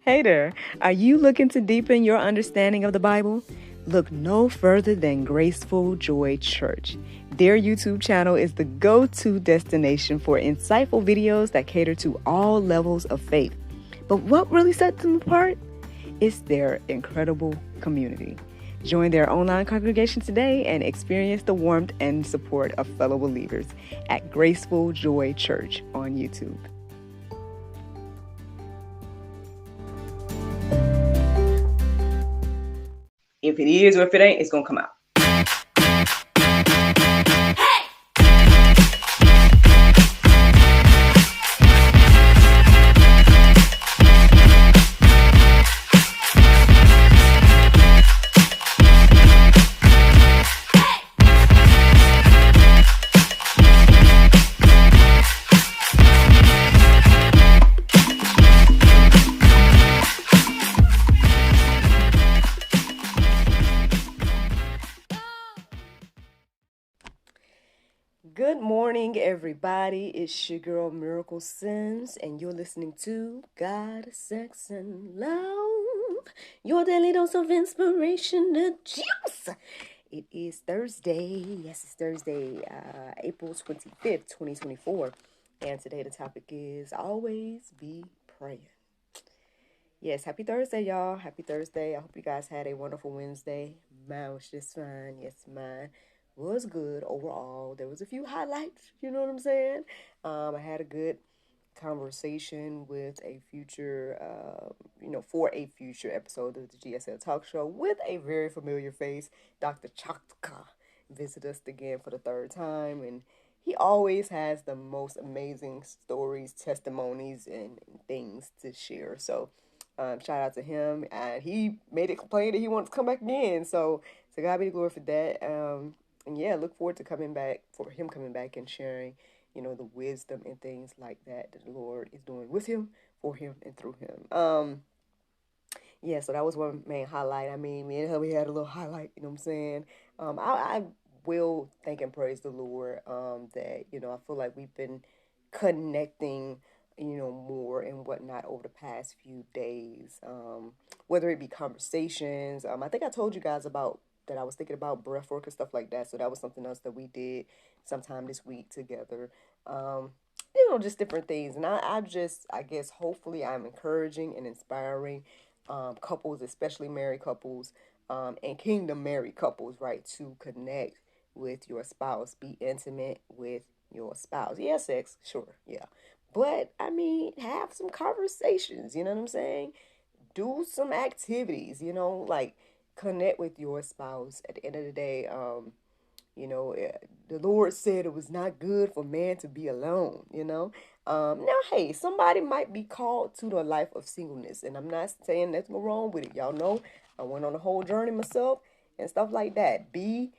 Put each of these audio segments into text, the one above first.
Hey there, are you looking to deepen your understanding of the Bible? Look no further than Graceful Joy Church. Their YouTube channel is the go-to destination for insightful videos that cater to all levels of faith. But what really sets them apart? It's their incredible community. Join their online congregation today and experience the warmth and support of fellow believers at Graceful Joy Church on YouTube. If it is or if it ain't, it's going to come out. Good morning, everybody. It's your girl, Miracle Sims, and you're listening to God, Sex, and Love, your daily dose of inspiration, the juice. It is Thursday. Yes, it's Thursday, April 25th, 2024. And today the topic is always be praying. Yes, happy Thursday, y'all. Happy Thursday. I hope you guys had a wonderful Wednesday. Mine was just fine. Yes, mine was good overall. There was a few highlights, you know what I'm saying? I had a good conversation with a future, for a future episode of the GSL Talk Show with a very familiar face. Dr. Chaka visited us again for the third time, and he always has the most amazing stories, testimonies, and things to share. So shout out to him. And he made it plain that he wants to come back again. So to God be the glory for that. And yeah, look forward to coming back and sharing, the wisdom and things like that the Lord is doing with him, for him, and through him. Yeah, so that was one main highlight. I mean, me and hubby had a little highlight, you know what I'm saying? I will thank and praise the Lord that, I feel like we've been connecting, more and whatnot over the past few days, whether it be conversations. I think I told you guys about that I was thinking about breath work and stuff like that. So that was something else that we did sometime this week together. Just different things. And I guess, hopefully I'm encouraging and inspiring couples, especially married couples, and kingdom married couples, right, to connect with your spouse, be intimate with your spouse. Yeah, sex, sure, yeah. But, I mean, have some conversations, you know what I'm saying? Do some activities, like connect with your spouse. At the end of the day, the Lord said it was not good for man to be alone, Now, hey, somebody might be called to the life of singleness, and I'm not saying there's no wrong with it. Y'all know I went on a whole journey myself and stuff like that. Be,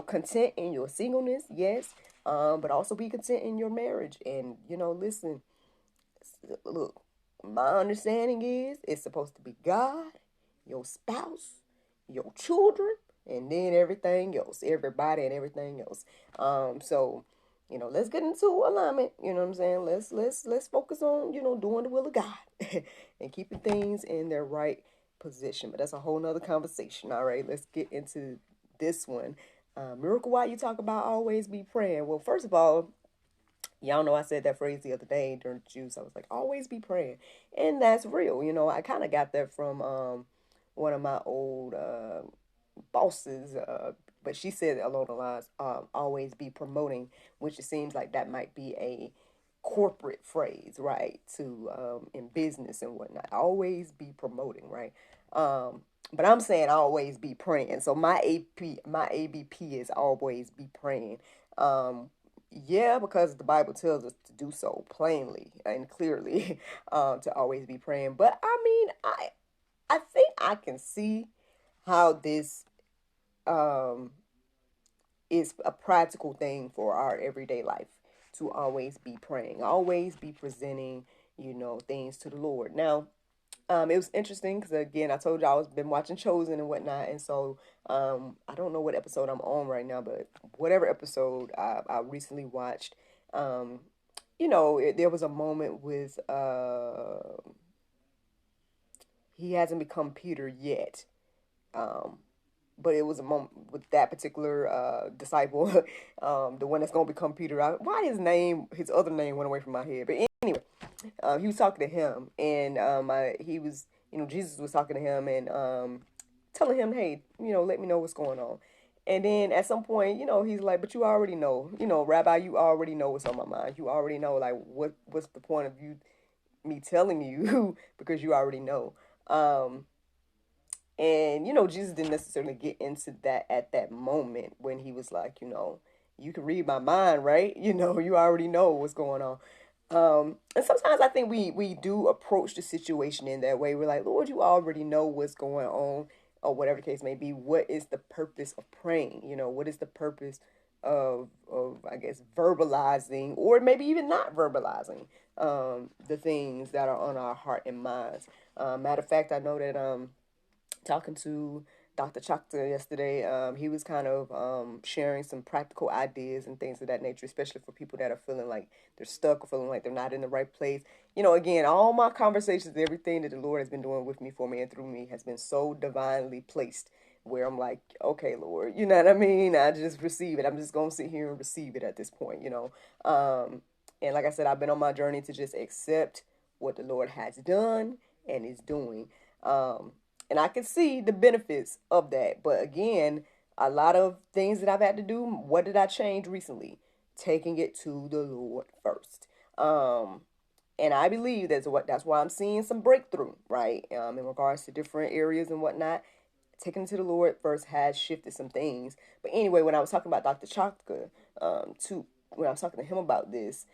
content in your singleness, yes, but also be content in your marriage. And, listen, look, my understanding is it's supposed to be God, your spouse, your children, and then everything else, everybody and everything else. So, let's get into alignment. You know what I'm saying? Let's focus on, doing the will of God and keeping things in their right position. But that's a whole nother conversation. All right, let's get into this one. Miracle, why you talk about always be praying? Well, first of all, y'all know I said that phrase the other day during the juice. I was like, always be praying. And that's real. I kind of got that from one of my old bosses, but she said along the lines, always be promoting, which it seems like that might be a corporate phrase, right, to in business and whatnot. Always be promoting, right? But I'm saying always be praying. So my ABP is always be praying. Yeah, because the Bible tells us to do so plainly and clearly, to always be praying. But I mean, I think I can see how this is a practical thing for our everyday life, to always be praying, always be presenting, things to the Lord. Now, it was interesting because, again, I told you I was been watching Chosen and whatnot, and so I don't know what episode I'm on right now, but whatever episode I recently watched, there was a moment with he hasn't become Peter yet. But it was a moment with that particular disciple, the one that's gonna become Peter. Why his other name went away from my head. But anyway, he was talking to him, and he was, Jesus was talking to him and telling him, hey, let me know what's going on. And then at some point, he's like, but you already know, Rabbi, you already know what's on my mind. You already know, like, what's the point of me telling you because you already know. And, Jesus didn't necessarily get into that at that moment when he was like, you can read my mind, right? You already know what's going on. And sometimes I think we do approach the situation in that way. We're like, Lord, you already know what's going on, or whatever the case may be. What is the purpose of praying? What is the purpose of I guess verbalizing, or maybe even not verbalizing the things that are on our heart and minds. Matter of fact, I know that talking to Dr. Chakta yesterday, he was kind of sharing some practical ideas and things of that nature, especially for people that are feeling like they're stuck or feeling like they're not in the right place. Again, all my conversations, everything that the Lord has been doing with me, for me, and through me has been so divinely placed where I'm like, okay, Lord, you know what I mean? I just receive it. I'm just going to sit here and receive it at this point. And like I said, I've been on my journey to just accept what the Lord has done and is doing. And I can see the benefits of that. But again, a lot of things that I've had to do, what did I change recently? Taking it to the Lord first. And I believe that's why I'm seeing some breakthrough, right? In regards to different areas and whatnot. Taking it to the Lord first has shifted some things. But anyway, when I was talking about Dr. Chakra, when I was talking to him about this,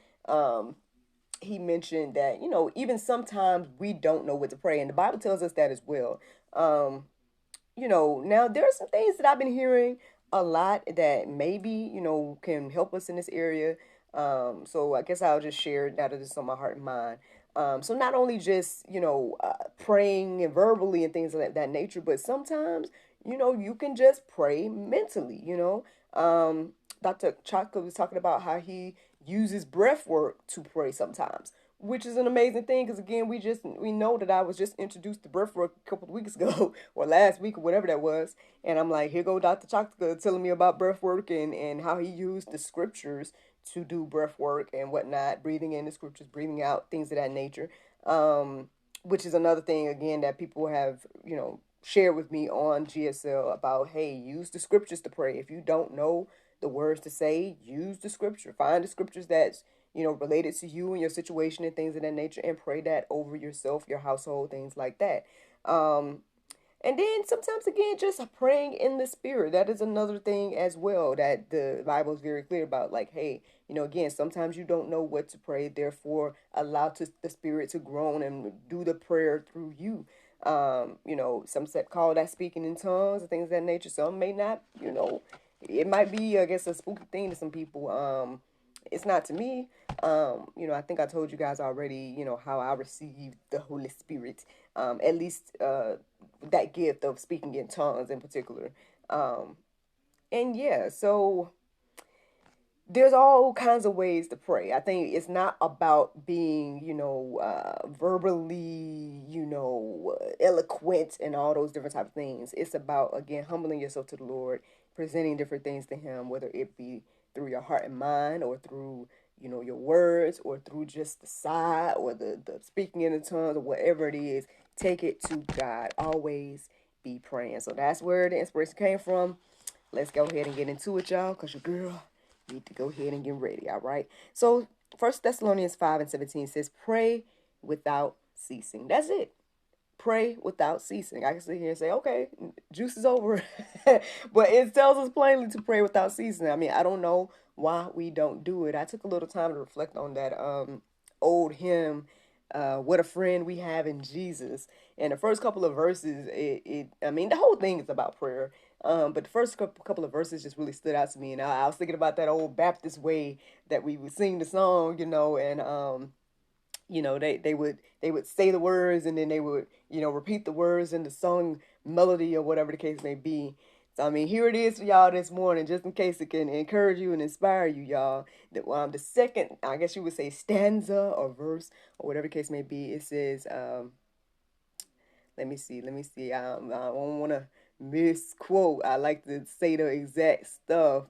he mentioned that, even sometimes we don't know what to pray. And the Bible tells us that as well. Now there are some things that I've been hearing a lot that maybe, can help us in this area. So I guess I'll just share now that it's on my heart and mind. So not only just, praying and verbally and things of that nature, but sometimes, you can just pray mentally. Dr. Chaka was talking about how he uses breath work to pray sometimes, which is an amazing thing because again, we know that I was just introduced to breath work a couple of weeks ago or last week or whatever that was, and I'm like, here go Dr. Chaka telling me about breath work and how he used the scriptures to do breath work and whatnot, breathing in the scriptures, breathing out, things of that nature. Which is another thing again that people have, shared with me on GSL about, hey, use the scriptures to pray. If you don't know the words to say, use the scripture. Find the scriptures that's, related to you and your situation and things of that nature, and pray that over yourself, your household, things like that. And then sometimes again, just praying in the spirit. That is another thing as well that the Bible is very clear about. Like, hey, again, sometimes you don't know what to pray. Therefore, allow the spirit to groan and do the prayer through you. Some call that speaking in tongues and things of that nature. Some may not, it might be, I guess, a spooky thing to some people. It's not to me. I think I told you guys already, how I received the Holy Spirit. At least that gift of speaking in tongues in particular. And yeah, so there's all kinds of ways to pray. I think it's not about being, verbally, eloquent and all those different type of things. It's about, again, humbling yourself to the Lord, presenting different things to him, whether it be through your heart and mind or through, your words or through just the sigh or the speaking in the tongues or whatever it is. Take it to God. Always be praying. So that's where the inspiration came from. Let's go ahead and get into it, y'all, because your girl need to go ahead and get ready, all right? So 1 Thessalonians 5:17 says, pray without ceasing. That's it. Pray without ceasing. I can sit here and say, okay, juice is over. But it tells us plainly to pray without ceasing. I mean, I don't know why we don't do it. I took a little time to reflect on that old hymn, what a friend we have in Jesus. And the first couple of verses, I mean, the whole thing is about prayer. But the first couple of verses just really stood out to me. And I was thinking about that old Baptist way that we would sing the song, and they would say the words and then they would, repeat the words in the song melody or whatever the case may be. So, I mean, here it is for y'all this morning, just in case it can encourage you and inspire you, y'all. The second, I guess you would say stanza or verse or whatever the case may be, it says, Let me see. I don't want to misquote. I like to say the exact stuff.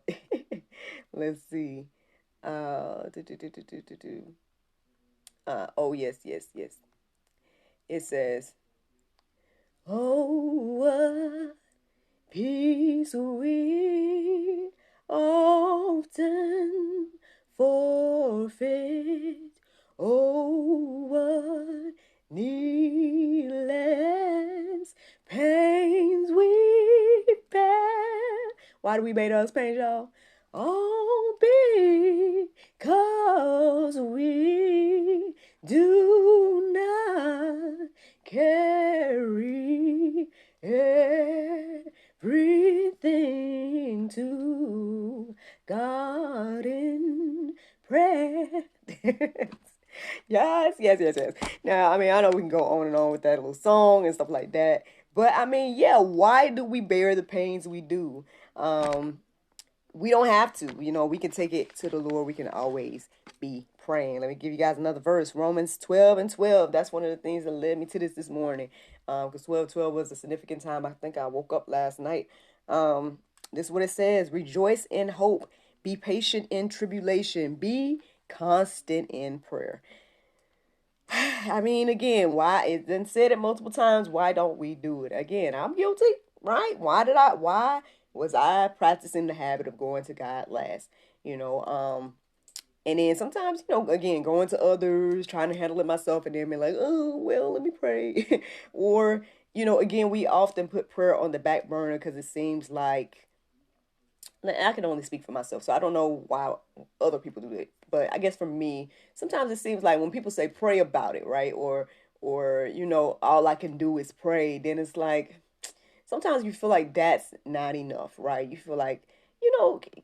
Let's see. Do, do, do, do, do, do, do. Oh, yes, yes, yes. It says, oh, what peace we often forfeit. Oh, what needless pains we bear. Why do we bear those pains, y'all? Oh, because we do not carry everything to God in prayer. Yes, yes, yes, yes. Now, I mean, I know we can go on and on with that little song and stuff like that. But I mean, yeah, why do we bear the pains we do? We don't have to. We can take it to the Lord. We can always be praying. Let me give you guys another verse. Romans 12:12. That's one of the things that led me to this morning. Because 12:12 was a significant time. I think I woke up last night. This is what it says. Rejoice in hope. Be patient in tribulation. Be constant in prayer. I mean, again, why it's been said it multiple times. Why don't we do it? Again, I'm guilty, right? Why was I practicing the habit of going to God last? And then sometimes, again, going to others, trying to handle it myself, and then be like, oh, well, let me pray. Or, again, we often put prayer on the back burner because it seems like I can only speak for myself, so I don't know why other people do it. But I guess for me, sometimes it seems like when people say pray about it, right? Or all I can do is pray, then it's like sometimes you feel like that's not enough, right? You feel like,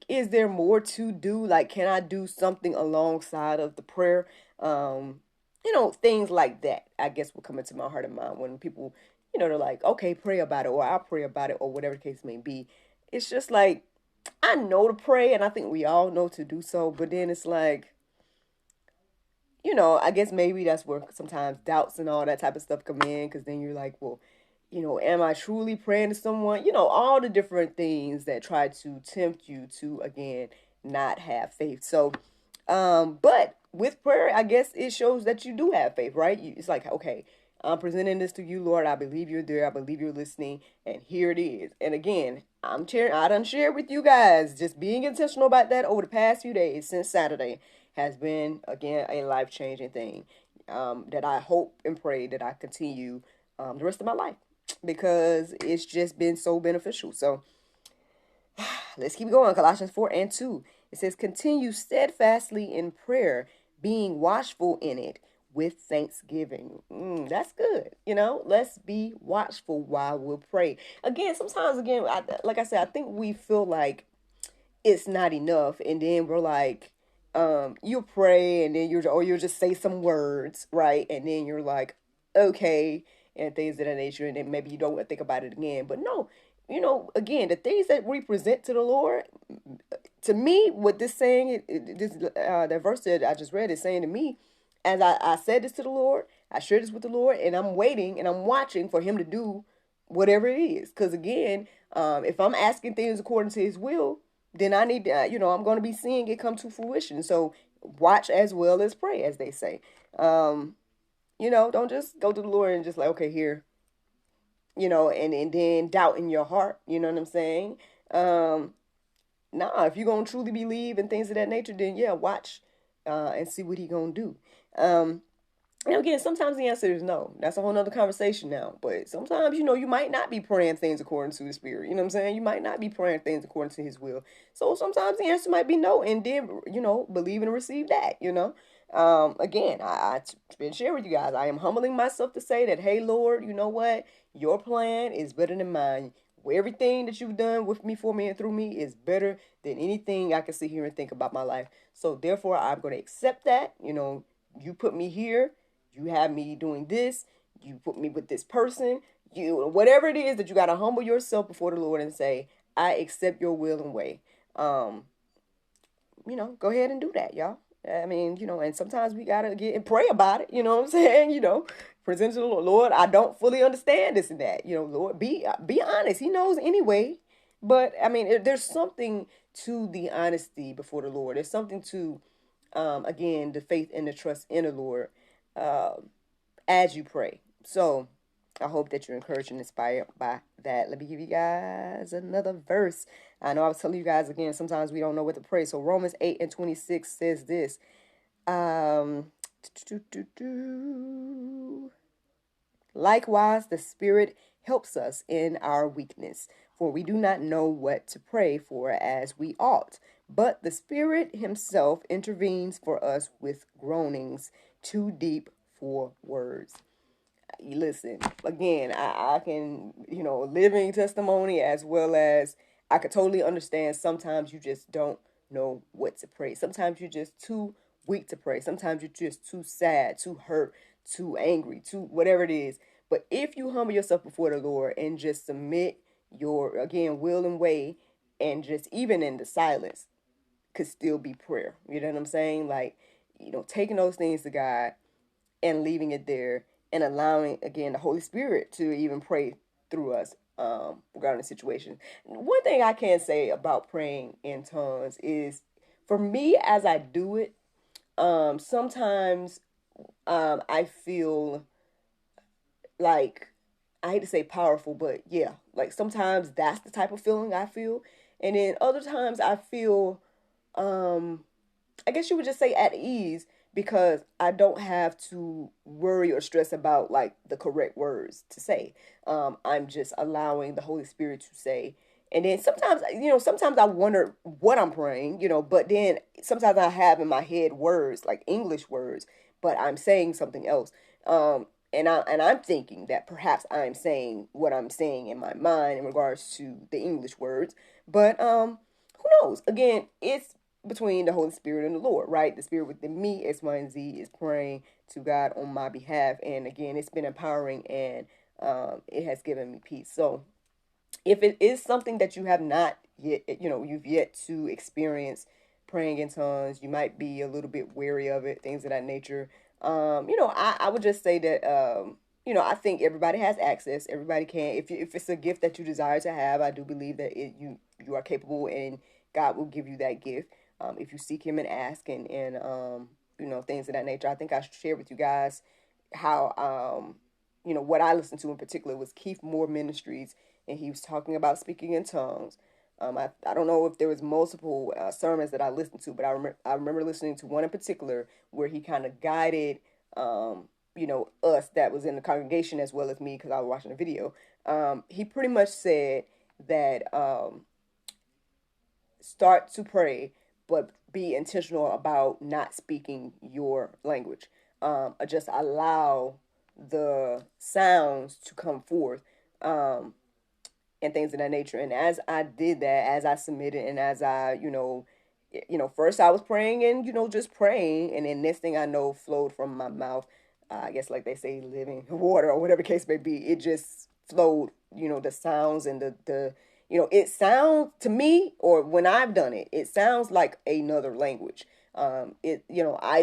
is there more to do? Like, can I do something alongside of the prayer? Things like that, I guess, will come into my heart and mind when people, they're like, okay, pray about it, or I'll pray about it, or whatever the case may be. It's just like, I know to pray, and I think we all know to do so, but then it's like, I guess maybe that's where sometimes doubts and all that type of stuff come in, because then you're like, well, am I truly praying to someone? All the different things that try to tempt you to, again, not have faith. So, but with prayer, I guess it shows that you do have faith, right? It's like, okay, I'm presenting this to you, Lord. I believe you're there. I believe you're listening. And here it is. And again, I done shared with you guys, just being intentional about that over the past few days since Saturday has been, again, a life-changing thing that I hope and pray that I continue the rest of my life, because it's just been so beneficial. So let's keep going. Colossians 4:2. It says, continue steadfastly in prayer, being watchful in it with thanksgiving. That's good. Let's be watchful while we pray. Again, sometimes, like I said, I think we feel like it's not enough. And then we're like, you pray and then you'll just say some words, right? And then you're like, okay, and things of that nature. And then maybe you don't think about it again. But no, again, the things that we present to the Lord, to me, what this saying, that verse that I just read is saying to me, as I said this to the Lord, I shared this with the Lord, and I'm waiting and I'm watching for him to do whatever it is. Because again, if I'm asking things according to his will, then I need to, I'm going to be seeing it come to fruition. So watch as well as pray, as they say. Don't just go to the Lord and just like, okay, here, and then doubt in your heart, you know what I'm saying? Nah, if you're going to truly believe and things of that nature, then yeah, watch and see what he going to do. And again, sometimes the answer is no. That's a whole nother conversation now. But sometimes, you might not be praying things according to the Spirit. You know what I'm saying? You might not be praying things according to his will. So sometimes the answer might be no. And then, believe and receive that, Again, I've been sharing with you guys. I am humbling myself to say that, hey, Lord, you know what? Your plan is better than mine. Everything that you've done with me, for me, and through me is better than anything I can sit here and think about my life. So therefore, I'm going to accept that. You put me here. You have me doing this. You put me with this person. Whatever it is that you got to humble yourself before the Lord and say, I accept your will and way. Go ahead and do that, y'all. I mean, and sometimes we gotta get and pray about it. You know what I'm saying? Present to the Lord. Lord, I don't fully understand this and that. Lord, be honest. He knows anyway. But I mean, there's something to the honesty before the Lord. There's something to, again, the faith and the trust in the Lord, uh, as you pray. So I hope that you're encouraged and inspired by that. Let me give you guys another verse. I know I was telling you guys again, sometimes we don't know what to pray. So Romans 8:26 says this. Likewise, the Spirit helps us in our weakness, for we do not know what to pray for as we ought. But the Spirit Himself intervenes for us with groanings too deep for words. Listen, again, I can, living testimony, as well as I could totally understand sometimes you just don't know what to pray. Sometimes you're just too weak to pray. Sometimes you're just too sad, too hurt, too angry, too whatever it is. But if you humble yourself before the Lord and just submit your, again, will and way, and just even in the silence could still be prayer. You know what I'm saying? Like, taking those things to God and leaving it there and allowing, again, the Holy Spirit to even pray through us regarding the situation. One thing I can say about praying in tongues is, for me, as I do it, sometimes I feel like, I hate to say powerful, but yeah, like sometimes that's the type of feeling I feel. And then other times I feel, I guess you would just say at ease, because I don't have to worry or stress about like the correct words to say. I'm just allowing the Holy Spirit to say. And then sometimes I wonder what I'm praying, but then sometimes I have in my head words, like English words, but I'm saying something else. And I'm thinking that perhaps I'm saying what I'm saying in my mind in regards to the English words. But who knows? Again, it's between the Holy Spirit and the Lord, right? The Spirit within me, X, Y, and Z, is praying to God on my behalf. And again, it's been empowering, and it has given me peace. So if it is something that you have not yet, you've yet to experience praying in tongues, you might be a little bit wary of it, things of that nature. I would just say that, I think everybody has access. Everybody can, if it's a gift that you desire to have, I do believe that you are capable, and God will give you that gift. If you seek Him and ask, and things of that nature. I think I shared with you guys how, what I listened to in particular was Keith Moore Ministries, and he was talking about speaking in tongues. I don't know if there was multiple sermons that I listened to, but I remember listening to one in particular where he kind of guided, us that was in the congregation as well as me, because I was watching the video. He pretty much said that, start to pray, but be intentional about not speaking your language. Just allow the sounds to come forth, and things of that nature. And as I did that, as I submitted, and as I, first I was praying and, just praying. And then next thing I know, flowed from my mouth. I guess like they say, living water or whatever the case may be. It just flowed, the sounds and it sounds to me, or when I've done it, it sounds like another language. I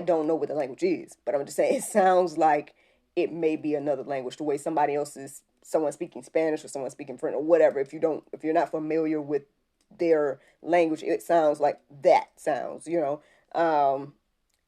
don't know what the language is, but I'm just saying it sounds like it may be another language, the way someone speaking Spanish or someone speaking French or whatever. If you're not familiar with their language, it sounds like that sounds,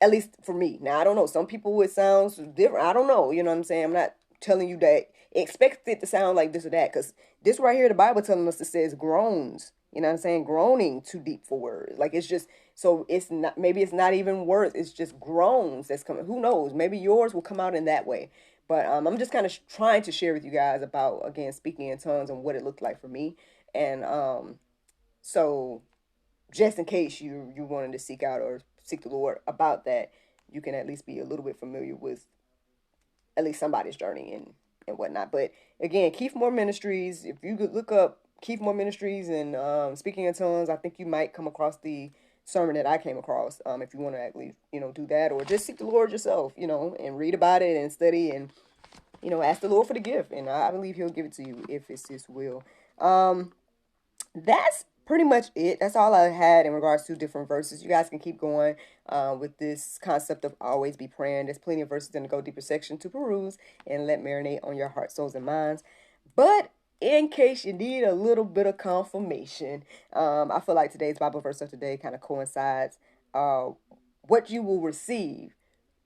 at least for me. Now, I don't know. Some people, it sounds different. I don't know. You know what I'm saying? I'm not telling you that expect it to sound like this or that, because this right here, the Bible telling us, it says groans. You know what I'm saying? Groaning too deep for words. Like, it's just, so it's not, maybe it's not even words. It's just groans that's coming. Who knows? Maybe yours will come out in that way. But I'm just kind of trying to share with you guys about, again, speaking in tongues and what it looked like for me. And so just in case you wanted to seek out or seek the Lord about that, you can at least be a little bit familiar with at least somebody's journey and whatnot. But again, Keith Moore Ministries, if you could look up Keith Moore Ministries and speaking in tongues, I think you might come across the sermon that I came across. If you want to actually, do that, or just seek the Lord yourself, and read about it and study and, ask the Lord for the gift. And I believe He'll give it to you if it's His will. That's pretty much it. That's all I had in regards to different verses. You guys can keep going with this concept of always be praying. There's plenty of verses in the Go Deeper section to peruse and let marinate on your heart, souls, and minds. But in case you need a little bit of confirmation, I feel like today's Bible verse of today kind of coincides what you will receive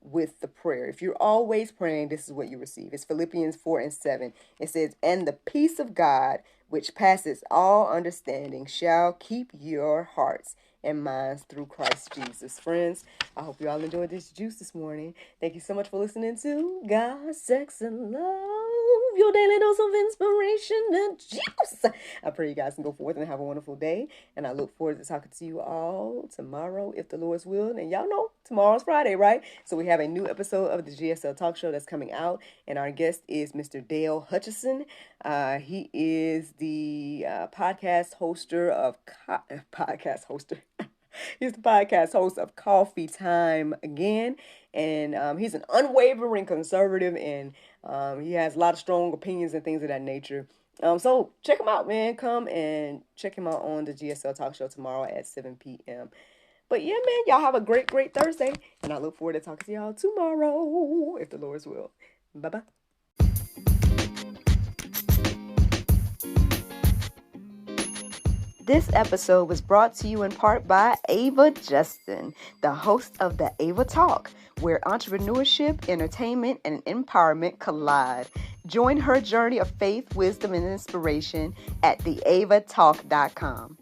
with the prayer. If you're always praying, this is what you receive. It's Philippians 4:7. It says, "And the peace of God, which passes all understanding, shall keep your hearts and minds through Christ Jesus." Friends, I hope you all enjoyed this juice this morning. Thank you so much for listening to God, Sex, and Love, your daily dose of inspiration and juice. I pray you guys can go forth and have a wonderful day. And I look forward to talking to you all tomorrow, if the Lord's will. And y'all know, tomorrow's Friday, right? So we have a new episode of the GSL Talk Show that's coming out. And our guest is Mr. Dale Hutchison. He is the podcast hoster of... He's the podcast host of Coffee Time Again, and he's an unwavering conservative, and he has a lot of strong opinions and things of that nature. So check him out, man. Come and check him out on the GSL Talk Show tomorrow at 7 p.m. But yeah, man, y'all have a great, great Thursday, and I look forward to talking to y'all tomorrow, if the Lord's will. Bye-bye. This episode was brought to you in part by Ava Justin, the host of the Ava Talk, where entrepreneurship, entertainment, and empowerment collide. Join her journey of faith, wisdom, and inspiration at theavatalk.com.